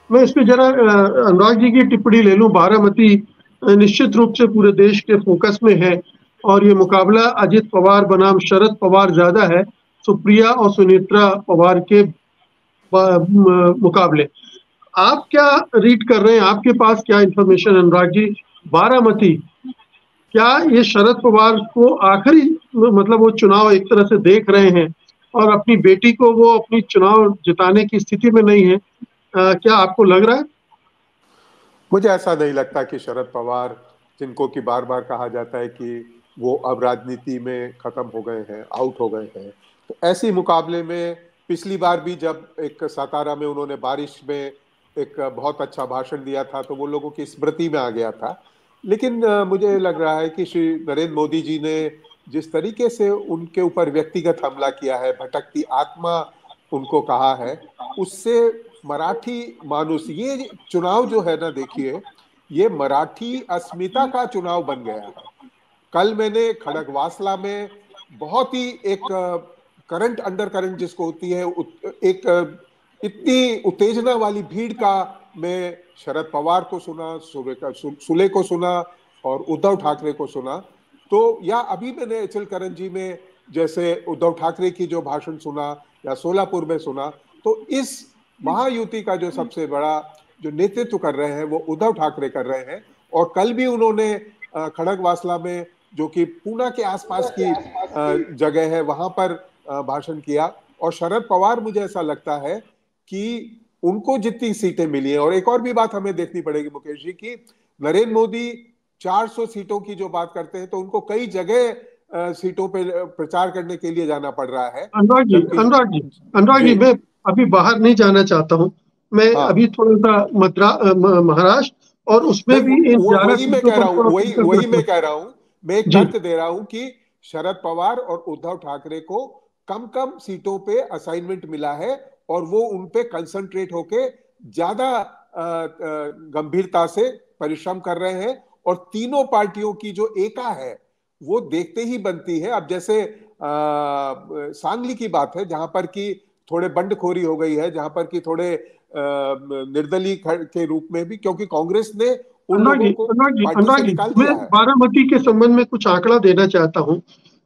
मैं इस पे जरा अनुराग जी की टिप्पणी ले लूं। बारामती निश्चित रूप से पूरे देश के फोकस में है और ये मुकाबला अजित पवार बनाम शरद पवार ज्यादा है सुप्रिया और सुनेत्रा पवार के मुकाबले। आप क्या रीड कर रहे हैं, आपके पास क्या इंफॉर्मेशन अनुराग जी? बारामती, क्या ये शरद पवार को आखिरी मतलब वो चुनाव एक तरह से देख रहे हैं और अपनी बेटी को वो अपनी चुनाव जिताने की स्थिति में नहीं है? क्या आपको लग रहा है? मुझे ऐसा नहीं लगता कि शरद पवार, जिनको कि बार बार कहा जाता है कि वो अब राजनीति में खत्म हो गए हैं, आउट हो गए हैं, तो ऐसी मुकाबले में पिछली बार भी जब एक सातारा में उन्होंने बारिश में एक बहुत अच्छा भाषण दिया था तो वो लोगों की स्मृति में आ गया था। लेकिन मुझे लग रहा है कि श्री नरेंद्र मोदी जी ने जिस तरीके से उनके ऊपर व्यक्तिगत हमला किया है, भटकती आत्मा उनको कहा है, उससे मराठी मानुस, ये चुनाव जो है ना, देखिए, ये मराठी अस्मिता का चुनाव बन गया है। कल मैंने खड़गवासला में बहुत ही एक करंट अंडर करंट जिसको होती है, एक इतनी उत्तेजना वाली भीड़ का, मैं शरद पवार को सुना, सुले को सुना और उद्धव ठाकरे को सुना। तो या अभी मैंने एचएल करंजी में जैसे उद्धव ठाकरे की जो भाषण सुना या सोलापुर में सुना, तो इस महायुति का जो सबसे बड़ा जो नेतृत्व कर रहे हैं वो उद्धव ठाकरे कर रहे हैं। और कल भी उन्होंने खड़गवासला में, जो कि पूना के आसपास की जगह है, वहां पर भाषण किया। और शरद पवार, मुझे ऐसा लगता है कि उनको जितनी सीटें मिली हैं, और एक और भी बात हमें देखनी पड़ेगी मुकेश जी, की नरेंद्र मोदी 400 सीटों की जो बात करते हैं तो उनको कई जगह सीटों पे प्रचार करने के लिए जाना पड़ रहा है। अनुराग जी, जबकि अनुराग जी, मैं अभी बाहर नहीं जाना चाहता हूं। मैं हाँ, अभी थोड़ा सा महाराष्ट्र और उसमें भी इन 11 वही मैं सीटों कह पर रहा हूं, थोड़ा फोकस वही रखना। मैं कह रहा हूं। मैं एक जी। तर्क दे रहा हूं कि शरद पवार और उद्धव ठाकरे को कम कम सीटों पे असाइनमेंट मिला है और वो उन पे कंसंट्रेट होके ज्यादा गंभीरता से परिश्रम कर रहे हैं। और तीनों पार्टियों की जो एका है वो देखते ही बनती है। अब जैसे सांगली की बात है, जहां पर कि थोड़े बंडखोरी हो गई है, जहां पर कि थोड़े निर्दलीय के रूप में भी, क्योंकि कांग्रेस ने उन अनुराग जी, लोगों को अनुराग जी, पार्टी से अनुराग जी, निकाल मैं दिया है। बारामती के संबंध में कुछ आंकड़ा देना चाहता हूँ।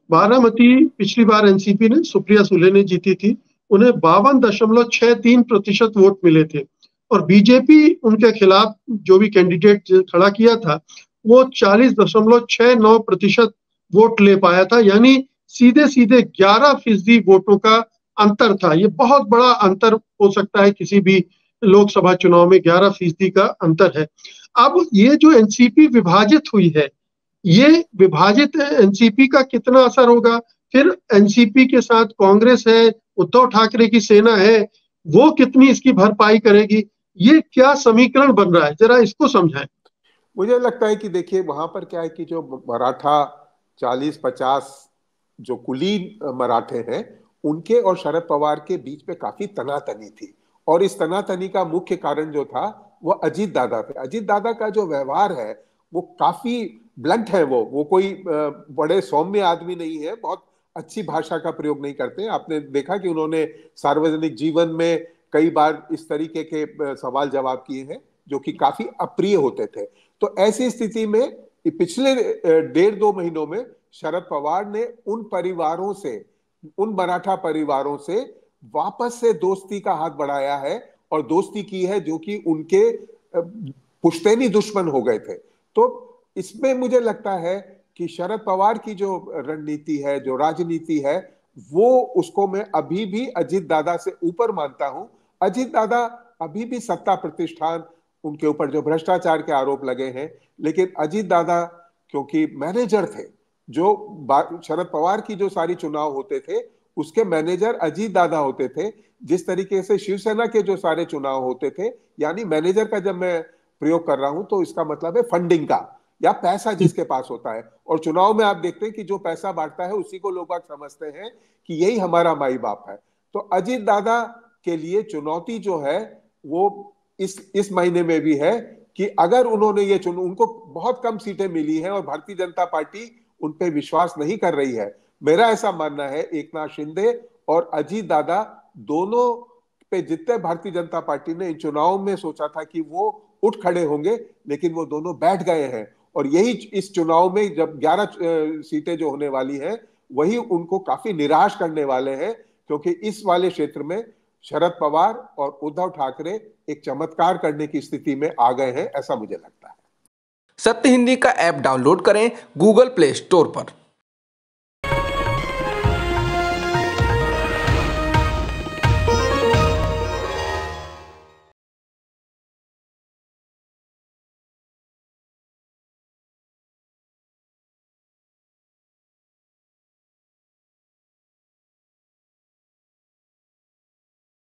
बारामती पिछली बार एनसीपी ने, सुप्रिया सुले ने जीती थी। उन्हें 52.63% वोट मिले थे और बीजेपी उनके खिलाफ जो भी कैंडिडेट खड़ा किया था वो 40.69% वोट ले पाया था। यानी सीधे सीधे 11% वोटों का अंतर था। ये बहुत बड़ा अंतर हो सकता है किसी भी लोकसभा चुनाव में, 11% का अंतर है। अब ये जो एनसीपी विभाजित हुई है, ये विभाजित एनसीपी का कितना असर होगा? फिर एनसीपी के साथ कांग्रेस है, उद्धव ठाकरे की सेना है, वो कितनी इसकी भरपाई करेगी? ये क्या समीकरण बन रहा है, जरा इसको समझाएं। मुझे लगता है कि देखिए, वहां पर क्या है कि जो मराठा 40-50 जो कुलीन मराठे हैं, उनके और शरद पवार के बीच में काफी तनातनी थी। और इस तनातनी का मुख्य कारण जो था वो अजीत दादा थे। अजीत दादा का जो व्यवहार है वो काफी ब्लंट है। वो कोई बड़े सौम्य आदमी नहीं है, बहुत अच्छी भाषा का प्रयोग नहीं करते। आपने देखा कि उन्होंने सार्वजनिक जीवन में कई बार इस तरीके के सवाल जवाब किए हैं जो कि काफी अप्रिय होते थे। तो ऐसी स्थिति में पिछले 1.5-2 महीनों में शरद पवार ने उन परिवारों से, उन मराठा परिवारों से वापस से दोस्ती का हाथ बढ़ाया है और दोस्ती की है जो कि उनके पुश्तैनी दुश्मन हो गए थे। तो इसमें मुझे लगता है कि शरद पवार की जो रणनीति है, जो राजनीति है, वो उसको मैं अभी भी अजीत दादा से ऊपर मानता हूं। अजीत दादा अभी भी सत्ता प्रतिष्ठान, उनके ऊपर जो भ्रष्टाचार के आरोप लगे हैं, लेकिन अजीत दादा क्योंकि मैनेजर थे, जो शरद पवार की जो सारी चुनाव होते थे उसके मैनेजर अजीत दादा होते थे। जिस तरीके से शिवसेना के जो सारे चुनाव होते थे, यानी मैनेजर का जब मैं प्रयोग कर रहा हूं तो इसका मतलब है फंडिंग का, या पैसा जिसके पास होता है। और चुनाव में आप देखते हैं कि जो पैसा बांटता है उसी को लोग बाग समझते हैं कि यही हमारा माई बाप है। तो अजीत दादा के लिए चुनौती जो है वो इस महीने में भी है कि अगर उन्होंने ये उनको बहुत कम सीटें मिली हैं और भारतीय जनता पार्टी उन पे विश्वास नहीं कर रही है। मेरा ऐसा मानना है एकनाथ शिंदे और अजीत दादा दोनों पे जितने भारतीय जनता पार्टी ने इन चुनाव में सोचा था कि वो उठ खड़े होंगे, लेकिन वो दोनों बैठ गए हैं। और यही इस चुनाव में जब 11 सीटें जो होने वाली हैं, वही उनको काफी निराश करने वाले हैं, क्योंकि इस वाले क्षेत्र में शरद पवार और उद्धव ठाकरे एक चमत्कार करने की स्थिति में आ गए हैं, ऐसा मुझे लगता है। सत्य हिंदी का ऐप डाउनलोड करें गूगल प्ले स्टोर पर।